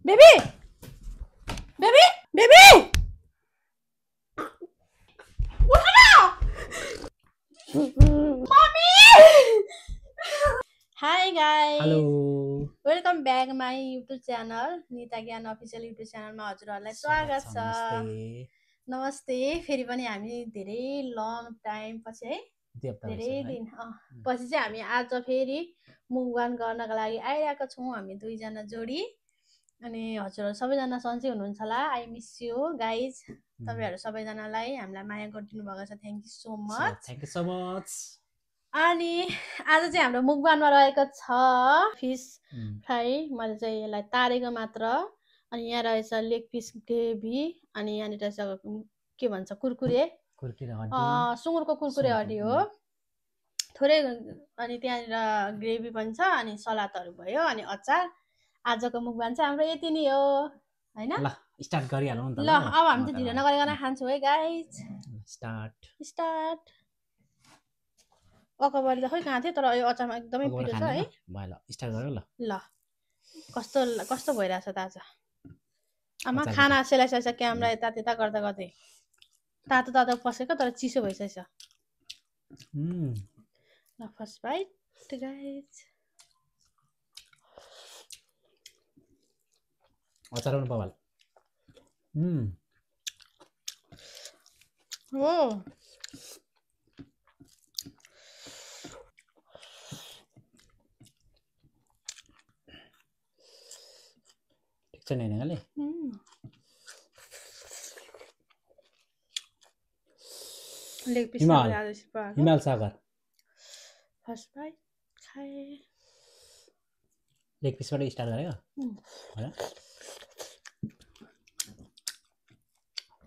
Baby baby baby उठ न mummy hi hello guys welcome back my YouTube channel Nita ज्ञान official YouTube च्यानलमा हजुरहरूलाई स्वागत छ। नमस्ते नमस्ते। फेरि पनि हामी धेरै लङ टाइम पछि है धेरै दिन पछि चाहिँ हामी आज फेरि मुभगान गर्नका लागि आइरहेको छौँ हामी दुईजना जोडी। अनि हजुरहरू सबैजना सन्चै हुनुहुन्छ होला। I miss you guys. तपाईँहरू सबैजनालाई हामीलाई माया गरिदिनु भएको छ। Thank you so much. Thank you so much. अनि आज चाहिँ हाम्रो मुखबानमा रहेको छ फिस फ्राई। मैले चाहिँ यसलाई तारेको मात्र। अनि यहाँ रहेछ लेग पिस ग्रेभी। अनि यहाँनिर रहेछ के भन्छ कुरकुरे सुँगुरको कुरकुरे हड्डी हो थोरै। अनि त्यहाँनिर ग्रेभी पनि छ। अनि सलादहरू भयो अनि अचार। आजको मुखबान चाहिँ हाम्रो यति नै हो हैन। ल स्टार्ट गरिहालौँ नि त। ल अब हामी चाहिँ ढिलो नगरिकन खान्छौँ है गाइज। स्टार्ट। अकबरी त खोइ कहाँ थियो तर यो अचारमा एकदमै पिरो छ है। ल स्टार्ट गरौँ। ल कस्तो कस्तो भइरहेछ त आज। आमा खाना सेलाइसकेछ क्यामेरा यता त्यता गर्दा गर्दै तातो तातो पसेको तर चिसो भइसकेछ। ल फर्स्ट बाइट गाइज। अचार पनि बवाल। हो ठिक छ नि हैन। लेग पिस हिमाल सागर फर्स्ट बाइट खाए। लेग पिसबाट स्टार्ट गरेको हैन।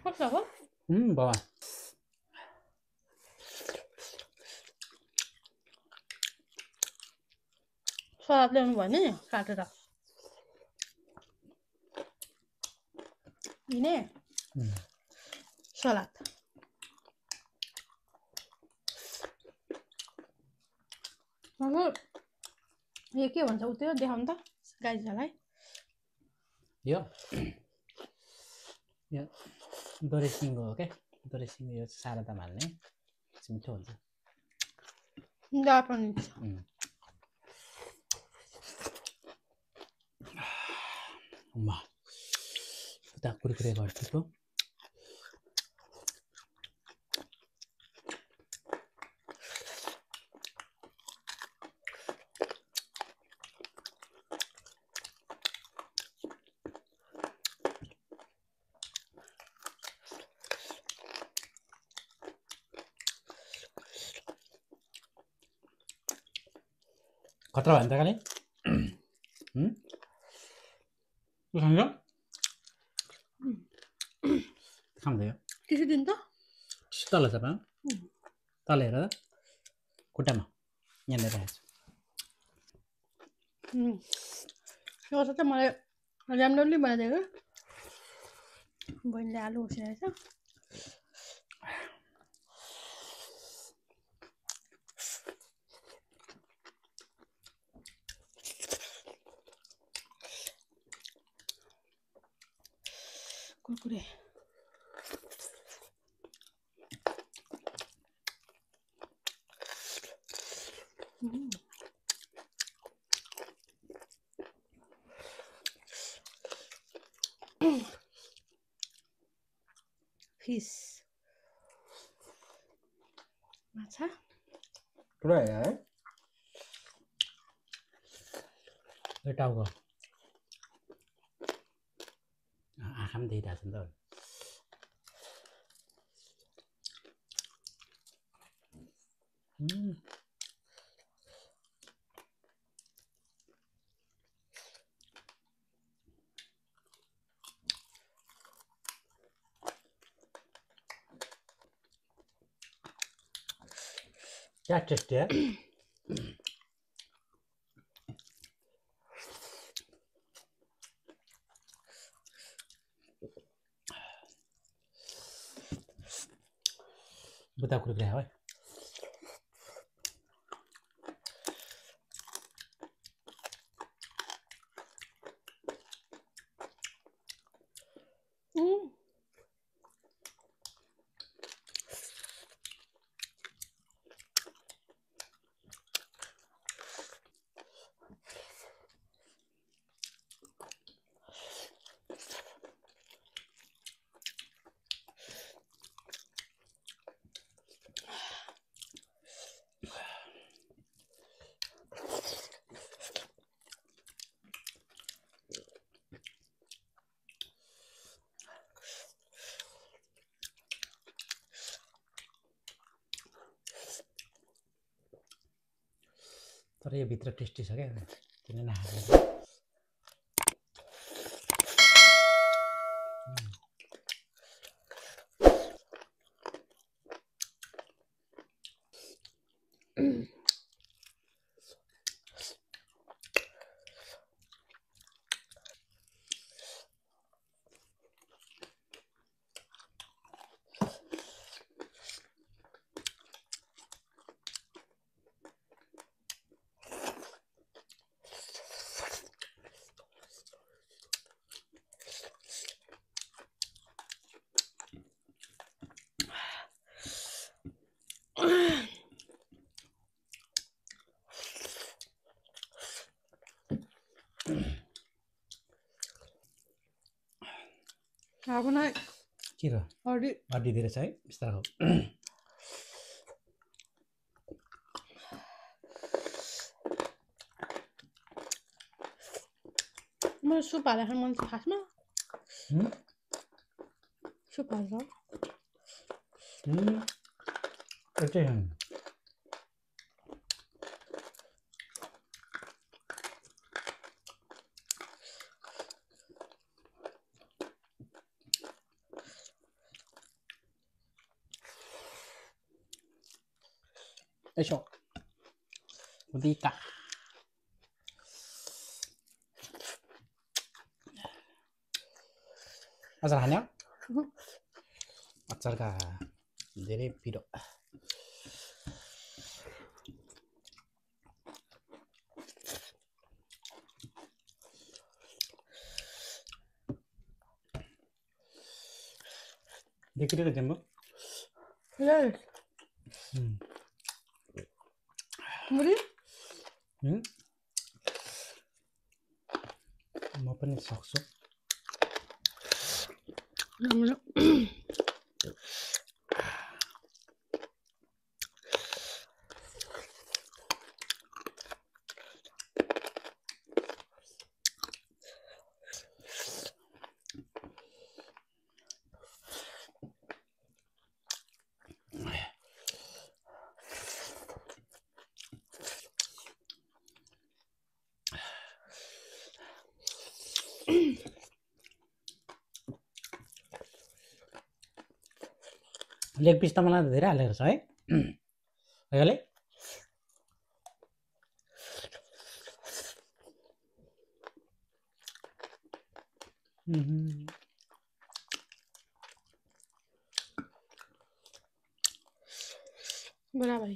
कस्तो हो बवाल। सलाद ल्याउनु भयो नि काटेर यिने सलाद। यो के भन्छ उयो देखाउनु त गाइजहरूलाई। यो दोरेसिङ हो क्या। दोरेसिङ यो सारा दाम हाल्ने मिठो हुन्छ। जापानिज उता कुरकुरे गर्छु। खतरा भयो नि त खाने खाँदै त्यसै दिन त तल छ तल हेर खुट्टामा यहाँनिर राखेको छु। यो चाहिँ मलाई ऱ्यान्डमली बनाइदिएको। बहिनीले आलु उसिनेको छ। कुरकुरे फिस माछा पुरा है टाउको आँखा पनि देखिरहेको छ नि त। क्या टेस्ट है। बुता कुरकुरे है। तर यो भित्र टेस्टी छ क्या किन नखाएको अब नै के र हड्डी धेरै छ है बिस्तारो म सुप हालेर खानु मन छ खासमा सुप हाल्छ एउटै यसो उदिका अचार खाने अचारका धेरै पिरो देखिरहेको जम्बो मुरी म पनि सक्छु लेग पिस त मलाई धेरै हालेको छ है अहिले बराबर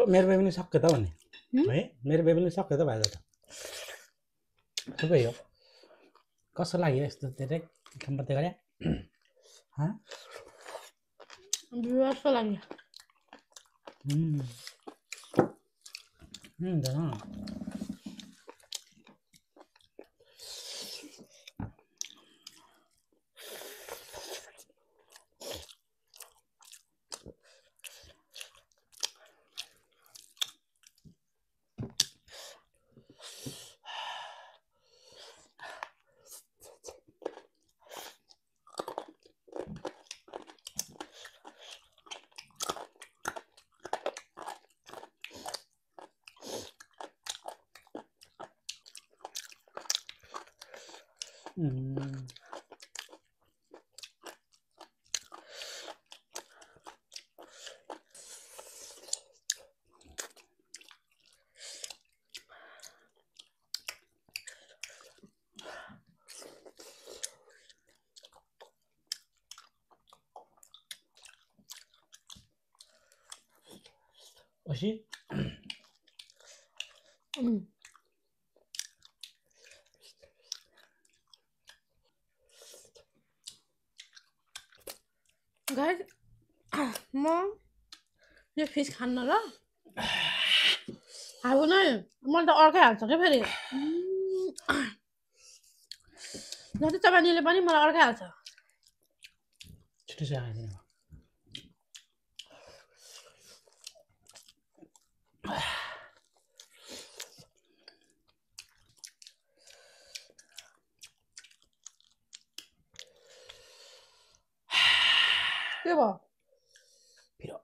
मेरो बेबी पनि सक्यो त भने है मेरो बेबी पनि सक्यो त भाइ त सबै हो कसो लाग्यो यस्तो धेरै खम्बते गरे जस्तो लाग्यो हुन्छ अशी गाइस म यो फिस खान्न ल हाउ नै मलाई त अर्कै हाल्छ के फेरि जति चपानीले पनि मलाई अर्कै हाल्छ छिटो चाहिँ आइदिनु के भयो पिरो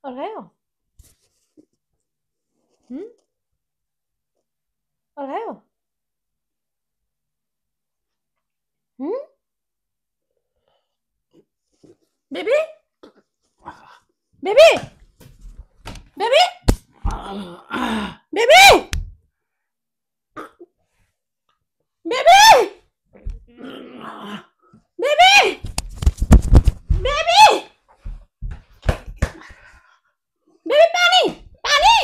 अर्कायो अर्कायो baby baby baby baby baby baby baby baby पानी पानी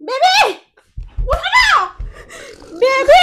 बेबी उठ न baby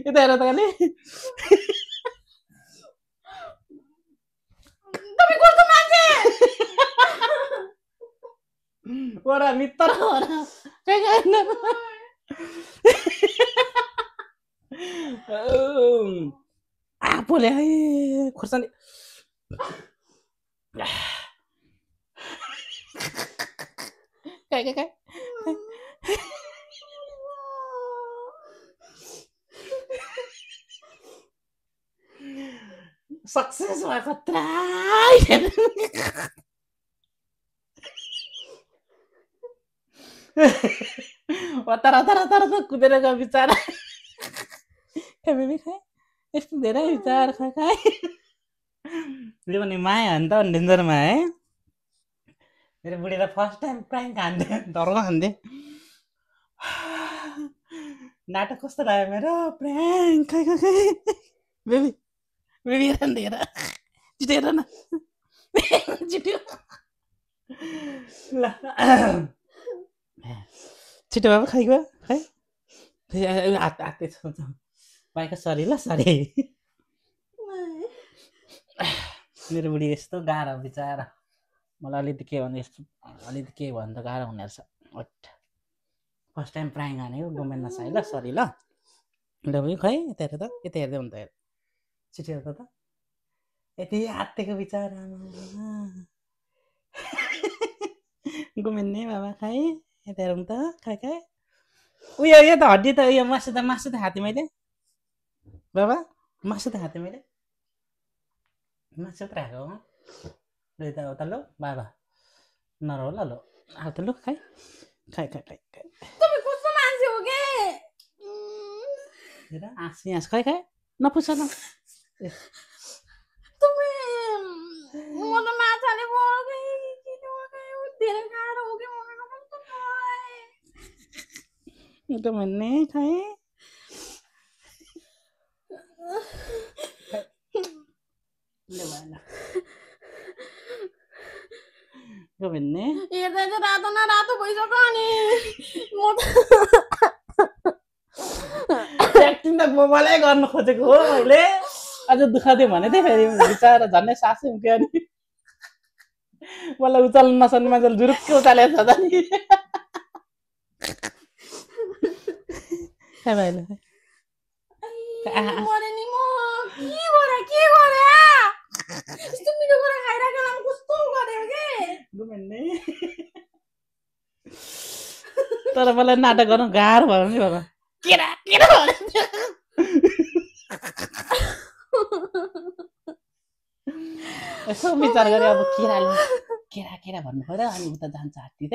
Itu era kali. Tapi gue tuh manje. Ora mitar ora. Kayak enak. Boleh aja. Kursan. Kayak. Sukses aku try. Rata-rata kuda nggak bicara. Kami kayak itu dia bicara kayak. Dia mana main, entah dengar main. Dia boleh first time prank ande, dorong ande. नाटक कस्तो लाग्यो मेरो prank खै baby हेर न हेर छिटो हेर न छिटो ल छिटो बाबा खाइगयो खै हात हात पाएको सरी ल सरी मेरो बुढी यस्तो गाह्रो बिचरा मलाई अलिकति के भन्दा यस्तो अलिकति के भन्दा गाह्रो हुने रहेछ फर्स्ट टाइम प्राङ हाने हो गभर्मेन्ट नसाइ ल सरी ल बुढी खै यता हेर त यता हेर्दै हुनु त हेर छिटो हेर्दा त यति हातेको बिचरा गुमेन्ने बाबा खै यता हेरौँ त खै खै उयो यो त हड्डी त उयो मासु त हातेँ मैले बाबा मासु त हातेँ मैले मासु त राखेको हो यता उता लो बाबा नरो ल लो अब त लु खै खै खै खै खै तपाईँ कस्तो मान्छे हो के हेर हाँस खै खै नपुछ न तपाईँ म त माछाले बर्कै धेरै गाह्रो हो कि त भन्ने खै भन्ने हेर्दा चाहिँ रातो न रातो भइसक्यो अनि म त एक्टिङ त मोबाइलै गर्नु खोजेको हो मैले अझ दुःख दियो भने थिएँ फेरि बिचरा झन्डै सासै उठ्यो नि मलाई उचाल्नु नसक्ने मान्छेले जुरुक्कै उचालेको छ त नि भाइले मरे नि म के गरे यस्तो मिठो कुरा खाइराखेको बेलामा कस्तो गर्यो के गुमेन्ने तर मलाई नाटक गर्नु गाह्रो भयो नि बाबा केरा केरा यसो विचार गरे अब केराले केरा केरा भन्नु पर्यो अनि उता जान्छ हात्ती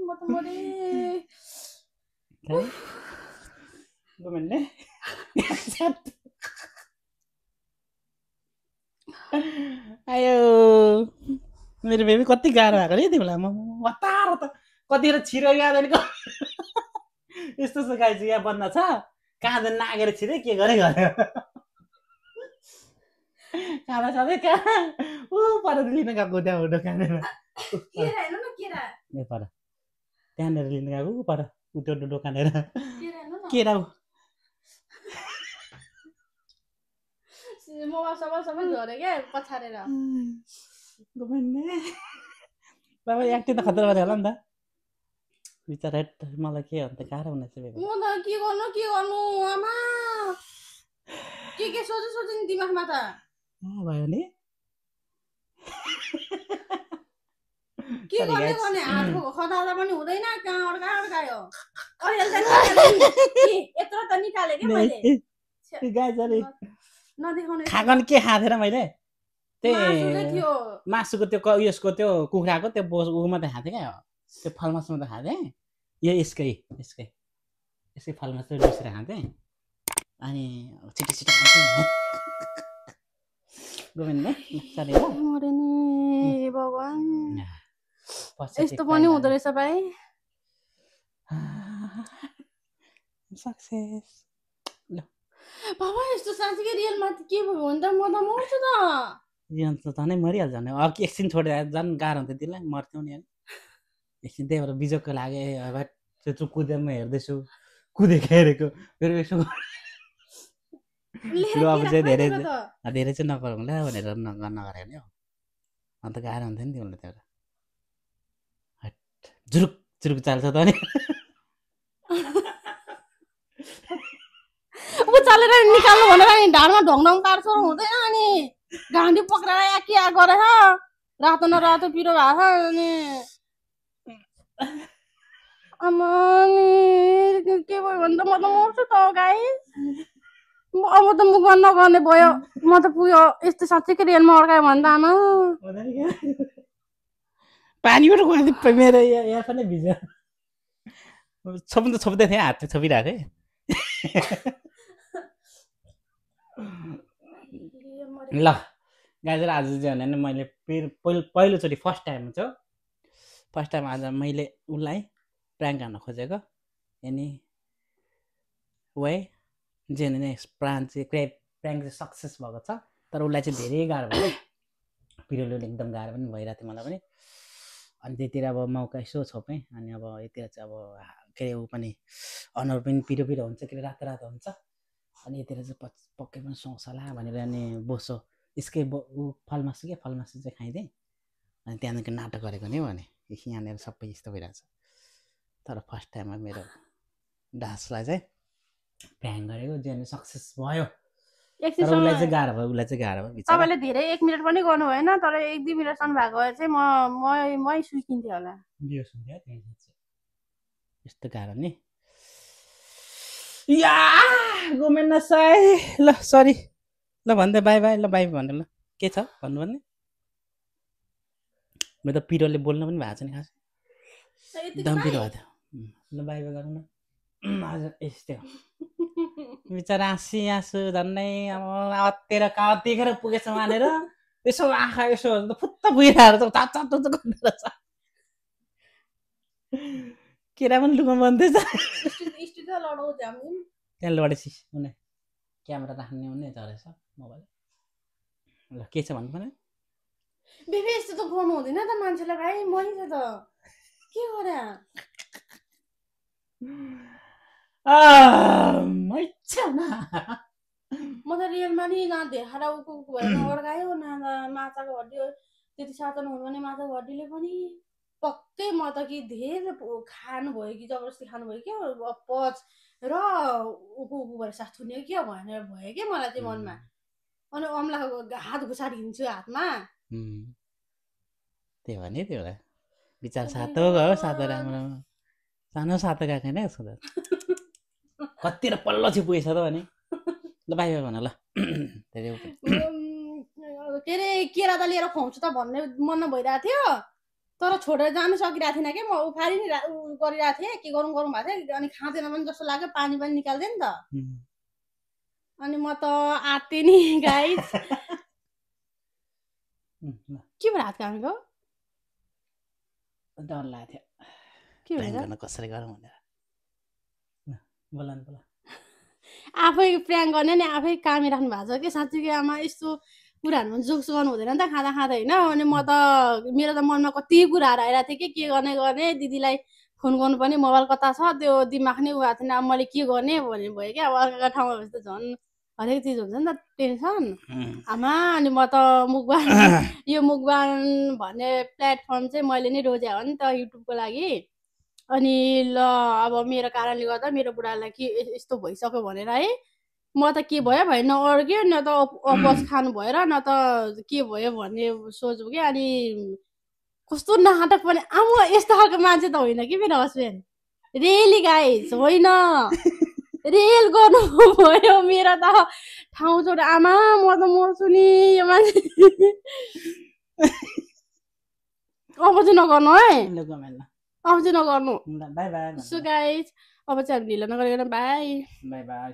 म त मरे गुमेन्ने आयो मेरो बेबी कति गाह्रो भएको नि तिमीलाई म हतार त कतिखेर छिरो यादैन यस्तो गाई चाहिँ यहाँ बन्द छ कहाँ जान नागेर छिरे के गरे गऱ्यो खाँदा खाँदै कहाँ ऊ पर लिन गएको त्यहाँ दोकानेर पर त्यहाँनिर लिन गएको पर उठ्यो दोकानेर केरा सबै झऱ्यो क्या पछारेर बाबा एक्टिङ त खतरा गऱ्यो होला नि त बिचरा मलाई के अन्त गाह्रो हुनेछ म त के गर्नु आमा के सोचे नि दिमागमा त भयो नि के गर्ने हातको खतादा पनि हुँदैन कहाँ अड्कायो यत्रो त निकाले के मैले खागन के खाँदैन मैले त्यही मासुको त्यो उयसको त्यो कुखुराको त्यो ऊ मात्रै खाँथेँ क्या त्यो फलमास मात्रै खाँथेँ यो यसकै फलमास चाहिँ लुसेर खाँथेँ अनि छिटो खान्थेँ गोविन्द सरी मरे नि भगवान यस्तो पनि हुँदो रहेछ भाइ सक्सेस बाबा यस्तो साँच्चै रियलमा के भयो भने त म त मर्छु त जीवन त झनै मरिहाल्छ नि अब एकछिन छोडेर झन् गाह्रो हुन्थ्यो त्यसलाई मर्थ्यौ नि एकछिन त्यही भएर बिजोगको लागि अब त्यो कुदेर म हेर्दैछु कुदेको हेरेको फेरि यसो लु अब चाहिँ धेरै चाहिँ नगरौँ ल भनेर नगरे नि हौ अन्त गाह्रो हुन्थ्यो नि तिमीलाई त्यहाँबाट जुरुक जुरुक चाल्छ त नि उचालेर निकाल्नु भनेर नि ढाडमा ढोङढोङ पार्छ हुँदैन अनि गाँडी पक्रेर के गरेछ रातो न रातो पिरो भएको छ अनि आमा के भयो भने त म त मर्छु त गाई अब त मुखमा नगर्ने भयो म त पुग्यो यस्तो साँच्चै रियलमा अड्कायो भने त आमा पानीबाट खुवाउँदै मेरो यहाँ पनि भिज्यो छोप्नु त छोप्दै थिएँ हात छोपिरहेको थिएँ ल गाजर आज चाहिँ भने मैले पहिलोचोटि फर्स्ट टाइम आज मैले उसलाई प्राङ्क गर्न खोजेको एनी वे जे प्राङ्क चाहिँ सक्सेस भएको छ तर उसलाई चाहिँ धेरै गाह्रो भयो पिरियडले एकदम गाह्रो पनि भइरहेको थियो मलाई पनि अनि त्यतिर अब मौका यसो छोपेँ अनि अब यतिर चाहिँ अब के अरे ऊ पनि अनुहार पनि पिरो पिरो हुन्छ के अरे रातो रातो हुन्छ अनि यतिर चाहिँ पक्कै पनि सुहाउँछ होला भनेर अनि बोसो यसकै ऊ फलमासु के फलमासु चाहिँ खाइदिएँ अनि त्यहाँदेखि नाटक गरेको नि भने यहाँनिर सबै यस्तो भइरहेछ तर फर्स्ट टाइममा मेरो डान्सलाई चाहिँ प्याङ गरेको जे सक्सेस भयो तर उसलाई चाहिँ गाह्रो भयो उसलाई चाहिँ गाह्रो भयो तपाईँले धेरै 1 मिनट पनि गर्नु भएन तर 1-2 मिनटसम्म भएको भए चाहिँ मै सुकिन्थेँ होला बियो सुन्थ्यो यस्तो गाह्रो नि या गोमेन साई ल सरी ल भन्दै बाई बाई ल बाई भन्नु ल के छ भन्नु भन्ने मेरो त पिरोले बोल्न पनि भएको छ नि खास एकदम पिरो भएको थियो ल बाई बाई गरौँ न हजुर यस्तै हो बिचरा आँसु झन्नै अब अत्तेर कतिखेर पुगेछ मानेर यसो आँखा यसो फुत्त पुगिरहेको छ चाचा गर्दो रहेछ केरा पनि लुगा बन्दैछ त्यहाँ लडेपछि उनी क्यामेरा राख्ने उनी झरेछ मोबाइल ल के छ भन्नु पर्ने बेबी यस्तो त गर्नु हुँदैन त मान्छेलाई भाइ मरिन्छ त के गरे म त रियलमा नि न देखाएर उको भएर अड्कायो न माछाको हड्डी त्यति साधन हुनु भने माछाको हड्डीले पनि पक्कै म त कि धेरै खानु भयो कि जबरजस्ती खानु भयो क्या पच र उको भएर साथ थुन्यो क्या भनेर भयो क्या मलाई चाहिँ मनमा अनि अम्लाको हात घुसाडी हिँड्छु हातमा त्यही भने त्यो विचार सातो गयो सातो राम्रो सानो सातो गएको होइन यसको त कति र पल्लो चाहिँ पुगेछ त भने ल बाई बाई भन ल के अरे केरा त लिएर खुवाउँछु त भन्ने मनमा भइरहेको थियो तर छोडेर जानु सकिरहेको थिएन क्या म उखारी नि गरिरहेको थिएँ के गरौँ भएको थियो अनि खाँदैन पनि जस्तो लाग्यो पानी पनि निकाल्थेँ नि त अनि म त आत्ते नि गाइस के भएर हात कामेको डर लाग्थ्यो के भएर कसरी गरौँ भनेर बोला नि बोला आफै प्र्याङ गर्ने नि आफै कामिराख्नु भएको छ कि साँच्चै आमा यस्तो कुराहरू जोक्स गर्नु हुँदैन नि त खाँदा खाँदा होइन अनि म त मेरो त मनमा कति कुराहरू आइरहेको थियो के गर्ने दिदीलाई फोन गर्नु पनि मोबाइल कता छ त्यो दिमाग नै उहाँ थिएन अब मैले के गर्ने भन्ने भयो क्या अब अर्काको ठाउँमा भएपछि त झन् हरेक चिज हुन्छ नि त टेन्सन आमा अनि म त मुखबान यो मुखबान भन्ने प्लेटफर्म चाहिँ मैले नै रोजे हो नि त युट्युबको लागि अनि ल अब मेरो कारणले गर्दा मेरो बुढालाई के यस्तो भइसक्यो भनेर है म त के भयो न अड्क्यो न त अपस खानु भयो र न त के भयो भन्ने सोच्यो कि अनि कस्तो नाटक पनि आमा यस्तो खालको मान्छे त होइन कि मेरो हस्बेन्ड रियली गाइस होइन रियल गर्नु भयो मेरो त ठाउँ छोड आमा म त मर्छु नि यो मान्छे अब चाहिँ नगर्नु है अब चाहिँ नगर्नु बाई बाई सो गाइस अब चाहिँ हामी ढिलो नगरिकन बाई बाई बाई